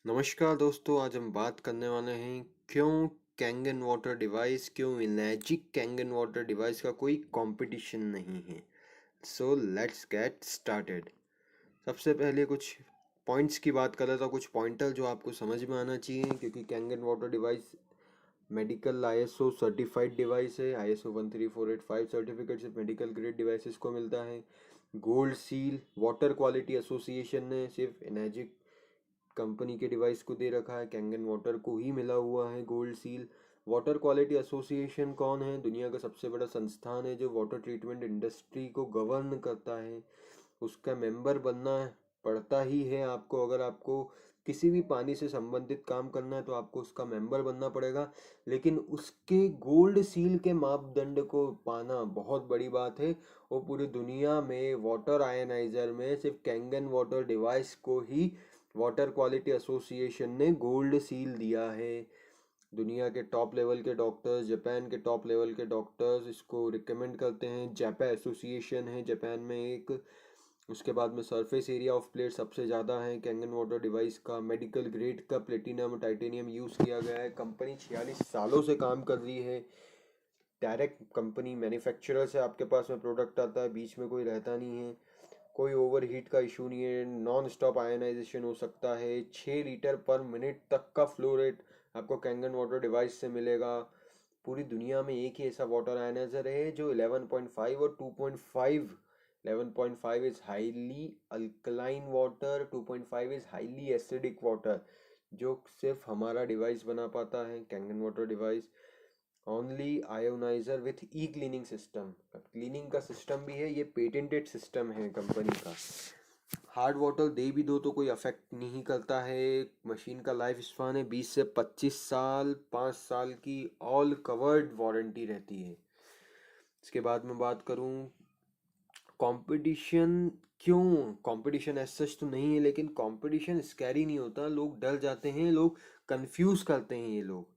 नमस्कार दोस्तों, आज हम बात करने वाले हैं क्यों कैंगन वाटर डिवाइस, क्यों इनर्जिक कैंगन वाटर डिवाइस का कोई कंपटीशन नहीं है। So let's get started. सबसे पहले कुछ पॉइंट्स की बात करें तो कुछ पॉइंटर जो आपको समझ में आना चाहिए, क्योंकि Kangen water device medical ISO certified device है। आईएसओ 13485 सर्टिफिकेट सिर्फ मेडिकल ग्रेड डिवाइसेस को मिलता है। Gold seal water quality association ने सिर्फ एनर्जिक कंपनी के डिवाइस को दे रखा है, कैंगन वाटर को ही मिला हुआ है gold seal. Water quality association कौन है? दुनिया का सबसे बड़ा संस्थान है जो वाटर ट्रीटमेंट इंडस्ट्री को गवर्न करता है। उसका मेंबर बनना पड़ता ही है आपको। अगर आपको किसी भी पानी से संबंधित काम करना है तो आपको उसका मेंबर बनना पड़ेगा। लेकिन उसके गोल्ड सील के मापदंड को पाना बहुत बड़ी बात है। और पूरी दुनिया में वाटर आयनाइजर में सिर्फ कैंगन वाटर डिवाइस को ही वाटर क्वालिटी एसोसिएशन ने गोल्ड सील दिया है। दुनिया के टॉप लेवल के डॉक्टर्स, जापान के टॉप लेवल के डॉक्टर्स इसको रिकमेंड करते हैं। जापा एसोसिएशन है जापान में एक। उसके बाद में सरफेस एरिया ऑफ प्लेट सबसे ज़्यादा है कैंगन वाटर डिवाइस का। मेडिकल ग्रेड का प्लेटिनम टाइटेनियम यूज़ किया गया है। कंपनी 46 सालों से काम कर रही है। डायरेक्ट कंपनी मैन्युफैक्चरर से आपके पास में प्रोडक्ट आता है, बीच में कोई रहता नहीं है। कोई ओवर हीट का इशू नहीं है। नॉन स्टॉप आयनाइजेशन हो सकता है। 6 लीटर पर मिनट तक का फ्लो रेट आपको कैंगन वाटर डिवाइस से मिलेगा। पूरी दुनिया में एक ही ऐसा वाटर आयनाइजर है जो 11.5 और 2.5। 11.5 is highly alkaline water, 2.5 is highly acidic water, जो सिर्फ हमारा डिवाइस बना पाता है Kangen water device. Only ioniser with E cleaning system. Cleaning का सिस्टम भी है, ये पेटेंटेड सिस्टम है कंपनी का। हार्ड वाटर दे भी दो तो कोई अफेक्ट नहीं करता है। मशीन का लाइफ स्पान है 20 से 25 साल। 5 साल की ऑल कवर्ड वारंटी रहती है। इसके बाद मैं बात करूं कंपटीशन। क्यों कंपटीशन एज सच तो नहीं है, लेकिन कंपटीशन स्कैरी नहीं होता। लोग डर जाते हैं, लोग कंफ्यूज करते हैं ये लोग।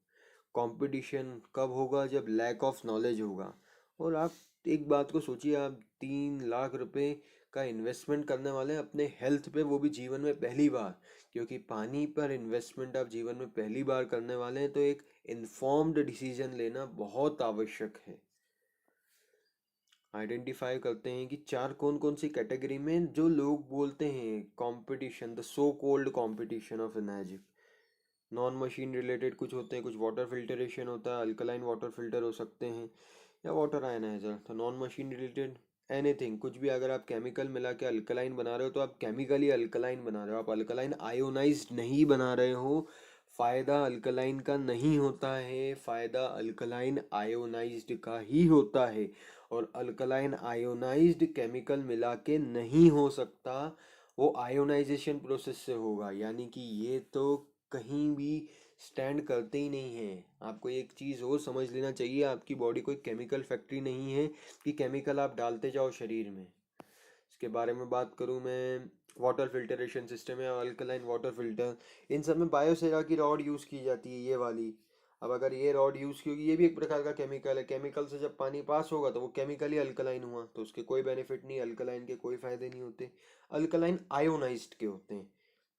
कंपटीशन कब होगा? जब लैक ऑफ नॉलेज होगा। और आप एक बात को सोचिए, आप 3 लाख रुपए का इन्वेस्टमेंट करने वाले हैं अपने हेल्थ पे, वो भी जीवन में पहली बार। क्योंकि पानी पर इन्वेस्टमेंट आप जीवन में पहली बार करने वाले हैं तो एक इन्फॉर्म्ड डिसीजन लेना बहुत आवश्यक है। आइडेंटिफाई करते हैं कि चार कौन कौन सी कैटेगरी में जो लोग बोलते हैं competition, the so cold competition of energy. Non machine related कुछ होते हैं, कुछ वाटर फिल्टरेशन होता है, अल्कलाइन वाटर फिल्टर हो सकते हैं या वाटर आयनाइजर। तो नॉन मशीन रिलेटेड एनीथिंग, कुछ भी अगर आप केमिकल मिला के अल्कलाइन बना रहे हो तो आप केमिकली अल्कलाइन बना रहे हो, आप अल्कलाइन आयोनाइज्ड नहीं बना रहे हो। फ़ायदा अल्कलाइन का नहीं होता है, फ़ायदा अल्कलाइन आयोनाइज्ड का ही होता है। और अल्कलाइन आयोनाइज्ड केमिकल मिला के नहीं हो सकता, वो आयोनाइजेशन प्रोसेस से होगा। यानी कि ये तो कहीं भी स्टैंड करते ही नहीं है। आपको एक चीज़ और समझ लेना चाहिए, आपकी बॉडी कोई केमिकल फैक्ट्री नहीं है कि केमिकल आप डालते जाओ शरीर में। इसके बारे में बात करूँ मैं, वाटर फिल्टरेशन सिस्टम है, अल्कलाइन वाटर फिल्टर, इन सब में बायोसेरा की रॉड यूज़ की जाती है, ये वाली। अब अगर ये रॉड यूज़ की होगी, ये भी एक प्रकार का केमिकल है। केमिकल से जब पानी पास होगा तो वो केमिकली अल्कलाइन हुआ, तो उसके कोई बेनिफिट नहीं, अल्कलाइन के कोई फ़ायदे नहीं होते। अल्कलाइन आयोनाइज्ड के होते हैं।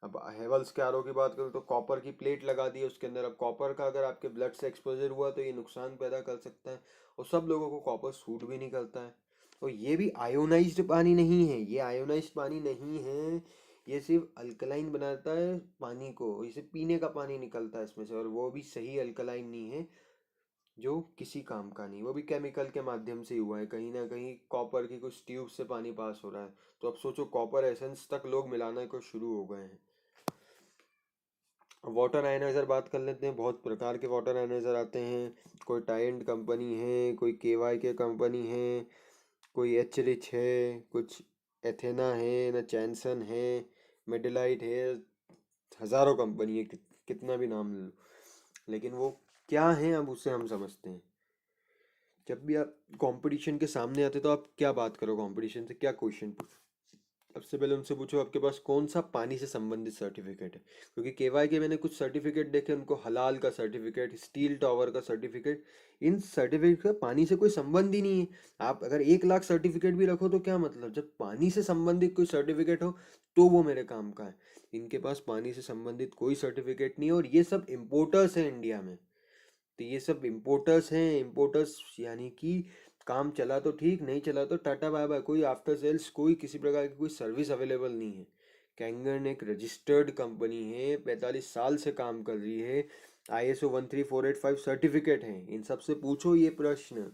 अब हेवल्स के आरओ की बात करूँ तो कॉपर की प्लेट लगा दी है उसके अंदर। अब कॉपर का अगर आपके ब्लड से एक्सपोजर हुआ तो ये नुकसान पैदा कर सकता है, और सब लोगों को कॉपर सूट भी नहीं करता है। और ये भी आयोनाइज्ड पानी नहीं है, ये आयोनाइज्ड पानी नहीं है। ये सिर्फ अल्कलाइन बनाता है पानी को, इसे पीने का पानी निकलता है इसमें से, और वो भी सही अल्कलाइन नहीं है, जो किसी काम का नहीं। वो भी केमिकल के माध्यम से ही हुआ है, कहीं ना कहीं कॉपर की कुछ ट्यूब से पानी पास हो रहा है। तो अब सोचो, कॉपर एसेंस तक लोग मिलाना को शुरू हो गए हैं। वाटर आयनाइजर बात कर लेते हैं। बहुत प्रकार के वाटर आयनाइजर आते हैं। कोई टाइड कंपनी है, कोई केवाई के कंपनी है, कोई एच रिच है, कुछ एथेना है, न चैनसन है, मेडेलाइट है। हज़ारों कंपनी है, कितना भी नाम ले लो। लेकिन वो क्या है, अब उससे हम समझते हैं। जब भी आप कंपटीशन के सामने आते तो आप क्या बात करो, कंपटीशन से क्या क्वेश्चन पूछो? सबसे पहले उनसे पूछो आपके पास कौन सा पानी से संबंधित सर्टिफिकेट है, क्योंकि केवाई के मैंने कुछ सर्टिफिकेट देखे, उनको हलाल का सर्टिफिकेट, स्टील टावर का सर्टिफिकेट, इन सर्टिफिकेट का पानी से कोई संबंध ही नहीं है। आप अगर 1 लाख सर्टिफिकेट भी रखो तो क्या मतलब, जब पानी से संबंधित कोई सर्टिफिकेट हो तो वो मेरे काम का है। इनके पास पानी से संबंधित कोई सर्टिफिकेट नहीं है, और ये सब इम्पोर्टर्स हैं इंडिया में। तो ये सब इम्पोर्टर्स हैं, इम्पोर्टर्स यानी कि काम चला तो ठीक, नहीं चला तो टाटा बाय बाय, कोई आफ्टर सेल्स, कोई किसी प्रकार की कोई सर्विस अवेलेबल नहीं है। कैंगन एक रजिस्टर्ड कंपनी है, 45 साल से काम कर रही है, ISO 13485 सर्टिफिकेट हैं। इन सब से पूछो ये प्रश्न,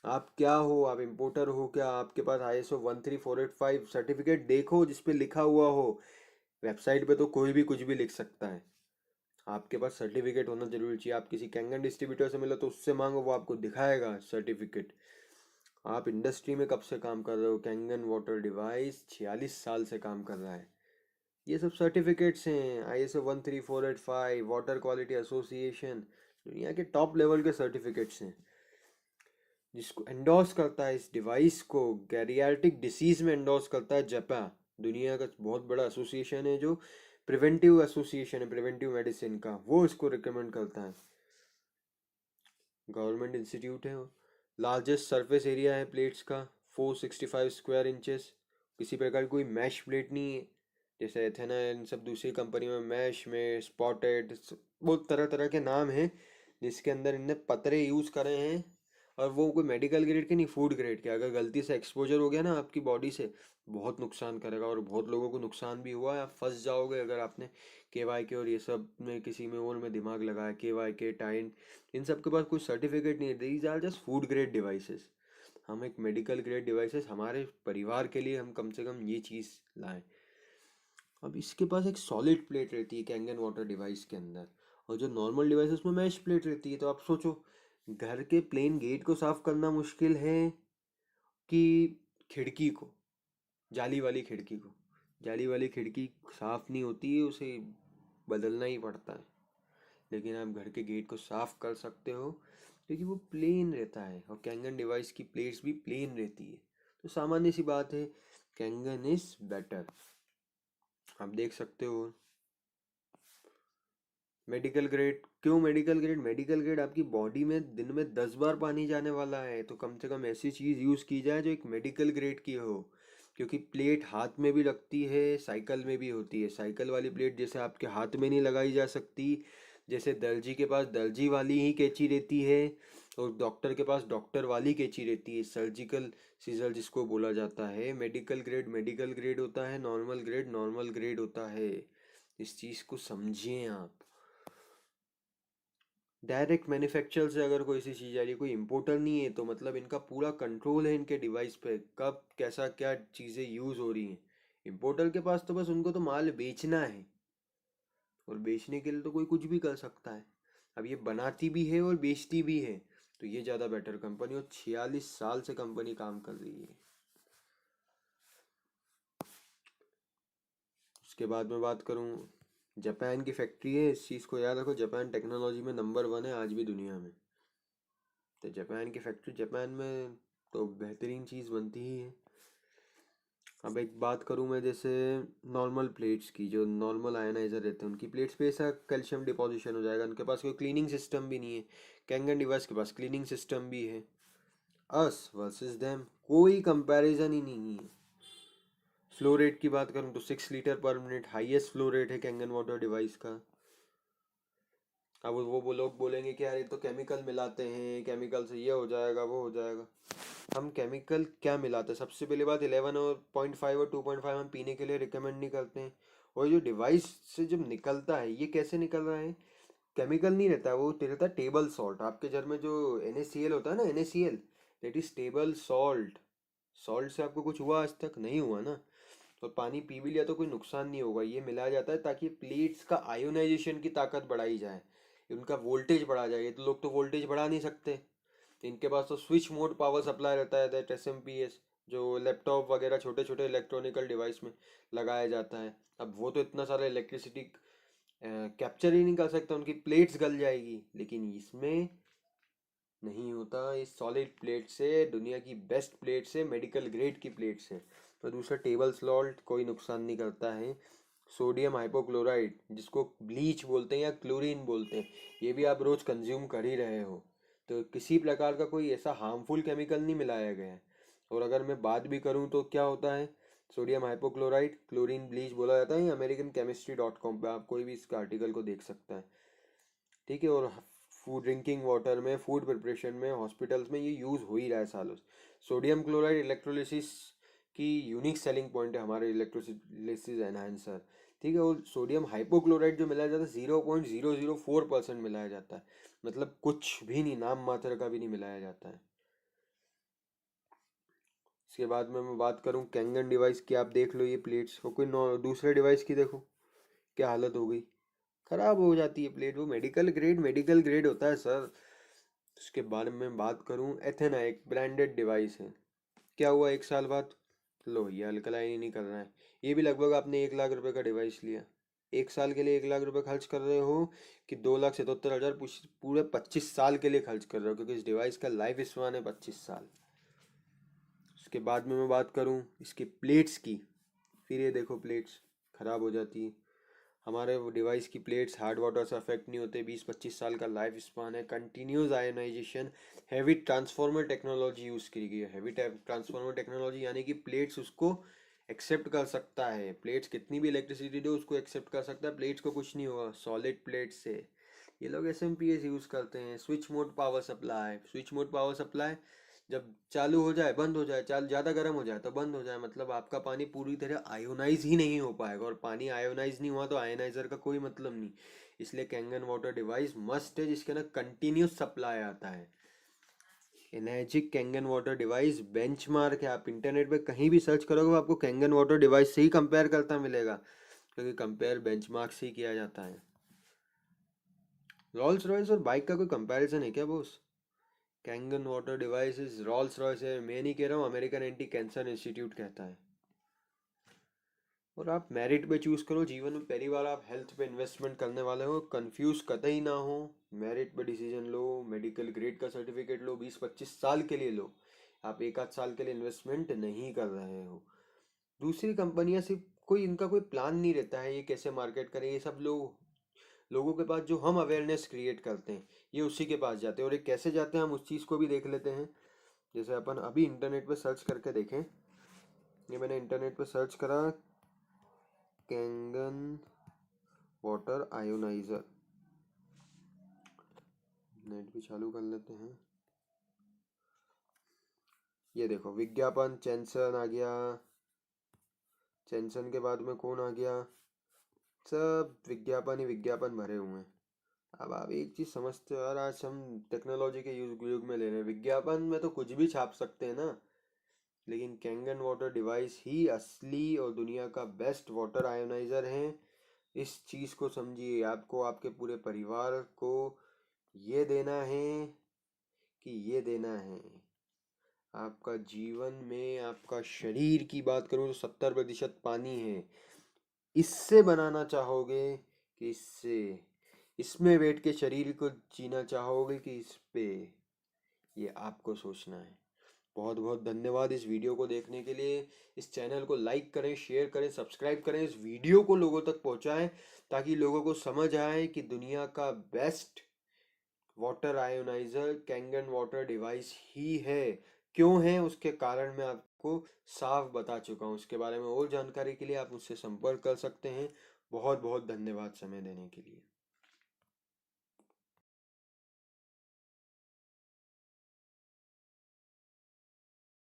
आप क्या हो, आप इम्पोर्टर हो क्या, आपके पास ISO 13485 सर्टिफिकेट देखो जिसपे लिखा हुआ हो। वेबसाइट पे तो कोई भी कुछ भी लिख सकता है, आपके पास सर्टिफिकेट होना जरूरी चाहिए। आप किसी कैंगन डिस्ट्रीब्यूटर से मिलो तो उससे मांगो, वो आपको दिखाएगा सर्टिफिकेट। आप इंडस्ट्री में कब से काम कर रहे हो, कैंगन वाटर डिवाइस 46 साल से काम कर रहा है। ये सब सर्टिफिकेट्स हैं, ISO 13485, वाटर क्वालिटी एसोसिएशन, दुनिया के टॉप लेवल के सर्टिफिकेट्स हैं। जिसको एंडोर्स करता है इस डिवाइस को, गैरियाट्रिक डिसीज में एंडोर्स करता है जापान, दुनिया का बहुत बड़ा एसोसिएशन है, जो प्रिवेंटिव एसोसिएशन है प्रिवेंटिव मेडिसिन का, वो इसको रिकमेंड करता है। गवर्नमेंट इंस्टीट्यूट है। लार्जेस्ट सरफेस एरिया है प्लेट्स का 465 स्क्वायर इंचेस। किसी प्रकार की कोई मैश प्लेट नहीं है, जैसे एथेना इन सब दूसरी कंपनी में मैश में स्पॉटेड, बहुत तरह तरह के नाम हैं जिसके अंदर इनने पतरे यूज़ करे हैं। और वो कोई मेडिकल ग्रेड के नहीं, फूड ग्रेड के। अगर गलती से एक्सपोजर हो गया ना आपकी बॉडी से, बहुत नुकसान करेगा, और बहुत लोगों को नुकसान भी हुआ है। आप फंस जाओगे अगर आपने केवाई के और ये सब में किसी में और में दिमाग लगाया। केवाई के टाइन इन सब के पास कोई सर्टिफिकेट नहीं है, these are just food grade devices. हम एक मेडिकल ग्रेड डिवाइसेस हमारे परिवार के लिए हम कम से कम ये चीज़ लाएं। अब इसके पास एक सॉलिड प्लेट रहती है कैंगन वाटर डिवाइस के अंदर, और जो नॉर्मल डिवाइस है उसमें मैश प्लेट रहती है। तो आप सोचो, घर के प्लेन गेट को साफ करना मुश्किल है कि खिड़की को, जाली वाली खिड़की को। जाली वाली खिड़की साफ नहीं होती है, उसे बदलना ही पड़ता है। लेकिन आप घर के गेट को साफ कर सकते हो क्योंकि वो प्लेन रहता है, और कैंगन डिवाइस की प्लेट्स भी प्लेन रहती है। तो सामान्य सी बात है, कैंगन इज बेटर। आप देख सकते हो मेडिकल ग्रेड। क्यों मेडिकल ग्रेड? मेडिकल ग्रेड आपकी बॉडी में दिन में 10 बार पानी जाने वाला है, तो कम से कम ऐसी चीज़ यूज़ की जाए जो एक मेडिकल ग्रेड की हो। क्योंकि प्लेट हाथ में भी लगती है, साइकिल में भी होती है। साइकिल वाली प्लेट जैसे आपके हाथ में नहीं लगाई जा सकती, जैसे दर्जी के पास दर्जी वाली ही कैंची रहती है, और डॉक्टर के पास डॉक्टर वाली कैंची रहती है, सर्जिकल सीजर जिसको बोला जाता है। मेडिकल ग्रेड होता है, नॉर्मल ग्रेड होता है। इस चीज़ को समझिए आप। डायरेक्ट मैन्युफैक्चर से अगर कोई सी चीज़ आ रही है, कोई इम्पोर्टर नहीं है, तो मतलब इनका पूरा कंट्रोल है इनके डिवाइस पे, कब कैसा क्या चीज़ें यूज़ हो रही हैं। इम्पोर्टर के पास तो बस उनको तो माल बेचना है, और बेचने के लिए तो कोई कुछ भी कर सकता है। अब ये बनाती भी है और बेचती भी है, तो ये ज़्यादा बेटर कंपनी। और 46 साल से कंपनी काम कर रही है। उसके बाद मैं बात करूँ, जापान की फैक्ट्री है, इस चीज़ को याद रखो, जापान टेक्नोलॉजी में नंबर 1 है आज भी दुनिया में। तो जापान की फैक्ट्री, जापान में तो बेहतरीन चीज़ बनती ही है। अब एक बात करूँ मैं, जैसे नॉर्मल प्लेट्स की, जो नॉर्मल आयनाइजर रहते हैं उनकी प्लेट्स पे ऐसा कैल्शियम डिपोजिशन हो जाएगा, उनके पास कोई क्लीनिंग सिस्टम भी नहीं है। कैंगन डिवाइस के पास क्लीनिंग सिस्टम भी है। अस वर्सेस देम, कोई कंपैरिजन ही नहीं है। फ्लो रेट की बात करूँ तो 6 लीटर पर मिनट हाईएस्ट फ्लो रेट है कैंगन वाटर डिवाइस का। अब वो लोग बोलेंगे कि यार ये तो केमिकल मिलाते हैं, केमिकल से ये हो जाएगा वो हो जाएगा। हम केमिकल क्या मिलाते हैं? सबसे पहली बात, 11 और 0.5 और 2.5 हम पीने के लिए रिकमेंड नहीं करते हैं। और जो डिवाइस से जब निकलता है, ये कैसे निकल रहा है? केमिकल नहीं रहता, वो रहता है टेबल सॉल्ट। आपके घर में जो NaCl होता है ना, NaCl, that is table salt. Salt से आपको कुछ हुआ? आज तक नहीं हुआ ना। तो पानी पी भी लिया तो कोई नुकसान नहीं होगा। ये मिलाया जाता है ताकि प्लेट्स का आयोनाइजेशन की ताकत बढ़ाई जाए, उनका वोल्टेज बढ़ा जाए। ये तो लोग तो वोल्टेज बढ़ा नहीं सकते, इनके पास तो स्विच मोड पावर सप्लाई रहता है, दैट SMPS, जो लैपटॉप वगैरह छोटे छोटे इलेक्ट्रॉनिकल डिवाइस में लगाया जाता है। अब वो तो इतना सारा इलेक्ट्रिसिटी कैप्चर ही नहीं कर सकता, उनकी प्लेट्स गल जाएगी। लेकिन इसमें नहीं होता, इस सॉलिड प्लेट से, दुनिया की बेस्ट प्लेट से, मेडिकल ग्रेड की प्लेट से और दूसरा टेबल सॉल्ट कोई नुकसान नहीं करता है। सोडियम हाइपोक्लोराइड जिसको ब्लीच बोलते हैं या क्लोरीन बोलते हैं, ये भी आप रोज़ कंज्यूम कर ही रहे हो, तो किसी प्रकार का कोई ऐसा हार्मफुल केमिकल नहीं मिलाया गया है। और अगर मैं बात भी करूँ तो क्या होता है, सोडियम हाइपोक्लोराइड क्लोरीन ब्लीच बोला जाता है, अमेरिकन केमिस्ट्री डॉट कॉम पर आप कोई भी इसका आर्टिकल को देख सकता है। ठीक है। और फूड ड्रिंकिंग वाटर में, फूड प्रिपरेशन में, हॉस्पिटल्स में ये यूज़ हो ही रहा है सालों से। सोडियम क्लोराइड इलेक्ट्रोलिसिस की यूनिक सेलिंग पॉइंट है हमारे इलेक्ट्रोलिसिस एनहांसर। ठीक है। और सोडियम हाइपोक्लोराइड जो मिलाया जाता है 0.004% मिलाया जाता है, मतलब कुछ भी नहीं, नाम मात्र का भी नहीं मिलाया जाता है। इसके बाद में मैं बात करूं कैंगन डिवाइस की, आप देख लो ये प्लेट्स, और कोई दूसरे डिवाइस की देखो क्या हालत हो गई, खराब हो जाती है प्लेट। वो मेडिकल ग्रेड होता है सर। उसके बारे में बात करूं, एथेना एक ब्रांडेड डिवाइस है, क्या हुआ 1 साल बाद, लो ये अल्कलाइन ही नहीं कर रहा है। ये भी लगभग आपने 1 लाख रुपए का डिवाइस लिया, 1 साल के लिए 1 लाख रुपए खर्च कर रहे हो, कि 2,77,000 पूरे 25 साल के लिए खर्च कर रहे हो, क्योंकि इस डिवाइस का लाइफ स्पान है 25 साल। उसके बाद में मैं बात करूं इसकी प्लेट्स की, फिर ये देखो प्लेट्स खराब हो जाती है। हमारे डिवाइस की प्लेट्स हार्ड वाटर से अफेक्ट नहीं होते, 20-25 साल का लाइफ स्पान है। Continuous ionisation, heavy transformer technology use की गई है। हैवी ट्रांसफॉर्मर टेक्नोलॉजी यानी कि प्लेट्स उसको एक्सेप्ट कर सकता है, प्लेट्स कितनी भी इलेक्ट्रिसिटी दो उसको एक्सेप्ट कर सकता है, प्लेट्स को कुछ नहीं होगा सॉलिड प्लेट से। ये लोग SMPS यूज़ करते हैं। Switch mode power supply, switch mode power supply जब चालू हो जाए बंद हो जाए, चाल ज़्यादा गर्म हो जाए तो बंद हो जाए, मतलब आपका पानी पूरी तरह आयोनाइज ही नहीं हो पाएगा, और पानी आयोनाइज नहीं हुआ तो आयोनाइजर का कोई मतलब नहीं। इसलिए कैंगन वाटर डिवाइस मस्ट है, जिसके ना कंटिन्यूस सप्लाई आता है। Energic Kangen water device benchmark है, आप इंटरनेट पे कहीं भी सर्च करोगे आपको कैंगन वाटर डिवाइस से ही कंपेयर करता मिलेगा, क्योंकि कंपेयर बेंचमार्क से ही किया जाता है। रॉल्स रॉयस और बाइक का कोई कंपैरिजन है क्या boss? Kangen water devices Rolls Royce है, मैं नहीं कह रहा हूँ, अमेरिकन एंटी कैंसर इंस्टीट्यूट कहता है। और आप मेरिट पे चूज करो, जीवन में पहली बार आप हेल्थ पे इन्वेस्टमेंट करने वाले हो, कंफ्यूज कतई ना हो, मेरिट पे डिसीजन लो, मेडिकल ग्रेड का सर्टिफिकेट लो, 20-25 साल के लिए लो, आप 1 आध साल के लिए इन्वेस्टमेंट नहीं कर रहे हो। दूसरी कंपनियां सिर्फ कोई इनका कोई प्लान नहीं रहता है ये कैसे मार्केट करें, ये सब लोगों के पास जो हम अवेयरनेस क्रिएट करते हैं ये उसी के पास जाते हैं, और ये कैसे जाते हैं हम उस चीज़ को भी देख लेते हैं। जैसे अपन अभी इंटरनेट पे सर्च करके देखें, ये मैंने इंटरनेट पे सर्च करा कैंगन वाटर आयोनाइजर, नेट भी चालू कर लेते हैं। ये देखो विज्ञापन, चैनसन आ गया, चैनसन के बाद में कौन आ गया, सब विज्ञापन ही विज्ञापन भरे हुए हैं। अब आप एक चीज़ समझते हो यार, आज हम टेक्नोलॉजी के युग में ले रहे हैं, विज्ञापन में तो कुछ भी छाप सकते हैं ना, लेकिन कैंगन वाटर डिवाइस ही असली और दुनिया का बेस्ट वाटर आयोनाइजर है। इस चीज़ को समझिए, आपको आपके पूरे परिवार को ये देना है, कि ये देना है। आपका जीवन में, आपका शरीर की बात करूँ तो 70% पानी है, इससे बनाना चाहोगे कि इससे, इसमें बैठ के शरीर को जीना चाहोगे कि इस पे, ये आपको सोचना है। बहुत बहुत धन्यवाद इस वीडियो को देखने के लिए। इस चैनल को लाइक करें, शेयर करें, सब्सक्राइब करें, इस वीडियो को लोगों तक पहुंचाएं, ताकि लोगों को समझ आए कि दुनिया का best water ionizer Kangen water device ही है। क्यों है उसके कारण मैं आपको साफ बता चुका हूँ, उसके बारे में और जानकारी के लिए आप मुझसे संपर्क कर सकते हैं। बहुत बहुत धन्यवाद समय देने के लिए।